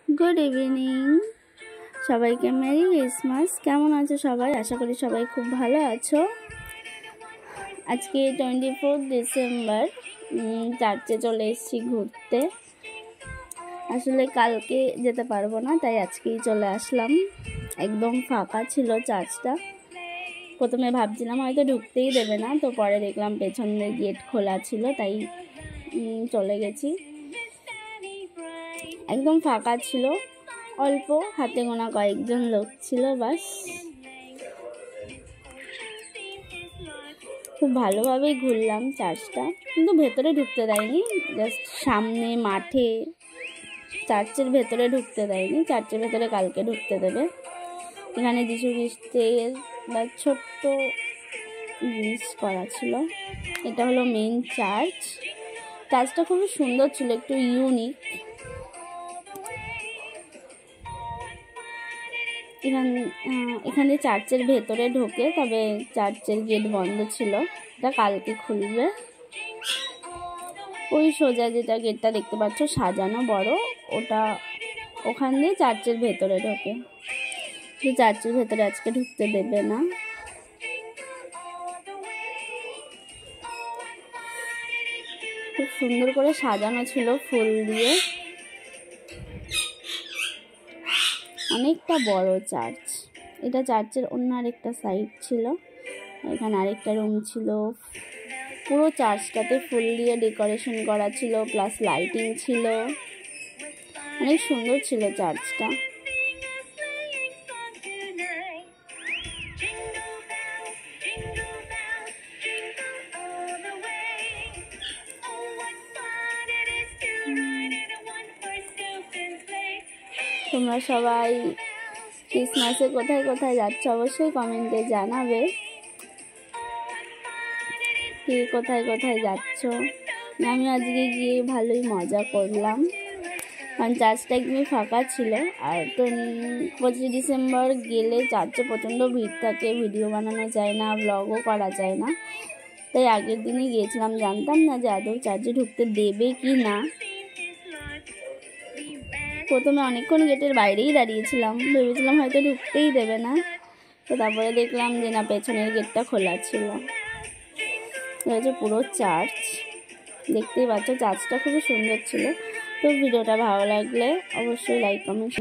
Good evening सबाइके मेरी Christmas. केमन आछो सबाई? आशा करी सबाई खूब भालो आछो। आज के 24 डिसेम्बर चार्चे चले एसेछि घुरते। आसले कालके जेते पारबो ना, ताई आजकेई चले आसलाम। एकदम फाँका छिलो चार्चटा। प्रथमे भाबछिलाम हयतो ढुकतेई देबे ना, तो परे देखलाम पेछन दिये गेट खोला छिलो, ताई चले गेছি। एकदम फाँका छिलो, अल्प हाथे गोना कयेकजन लोक छिलो बास। खूब भालोभाबेई घुरलाम चार्चटा, किन्तु भेतरे ढुकते देयनि, जस्ट सामने माठे, चार्चेर भेतरे ढुकते देयनि। चार्चेर भेतरे कालके ढुकते देबे। एखाने जिशु ख्रिस्टेर छोट्ट जिनिस करा छिलो। एटा हलो मेन चार्च। चार्चटा खूब सुंदर छिलो, एकटु यूनिक। एखाने चार्चेर भेतरे ढोके, तबे चार्चेर गेट बंद छिलो, एटा कालके खुलबे। ओई सोजा जेटा गेटटा देखते पाচ্ছ साजानो बड़ो, ओटा ओखान दिये चार्चेर भेतरे ढोके। तो चार्चेर भेतरे आजके ढुकते देबे ना। खूब सुंदर करे साजानो छिलो फुल दिये। अनेकटा बड़ो चार्च। एटा चार्चेर अन्य आरेकटा साइड छिलो। एखाने आरेकटा रूम छिलो। पुरो चार्चटाते फुल दिये डेकोरेशन करा छिलो, प्लास लाइटिंग छिलो। अनेक सुंदर छिलो चार्चटा। তোমরা সবাই ক্রিসমাসে কোথায় কোথায় যাচ্ছ অবশ্যই কমেন্টে জানাবে। কে কোথায় কোথায় যাচ্ছ? আমি আজকে গিয়ে ভালোই মজা করলাম, কারণ চার্চটা একদমই ফাঁকা ছিল। আর 25 ডিসেম্বর গেলে চার্চে প্রচণ্ড ভিড় থাকে, ভিডিও বানানো যায় না, ব্লগও করা যায় না। তাই আগের দিনই গিয়েছিলাম, জানতাম না যে আদৌ চার্চে ঢুকতে দেবে কি না। প্রথমে অনেকক্ষণ গেটের বাইরেই দাঁড়িয়েছিলাম, ভেবেছিলাম হয়তো ঢুকতেই দেবে না। তো তারপরে দেখলাম যে না, পেছনের গেটটা খোলা ছিল। এটা হচ্ছে পুরো চার্চ, দেখতেই পাচ্ছ। চার্চটা খুবই সুন্দর ছিল। তো ভিডিওটা ভালো লাগলে অবশ্যই লাইক কমেন্ট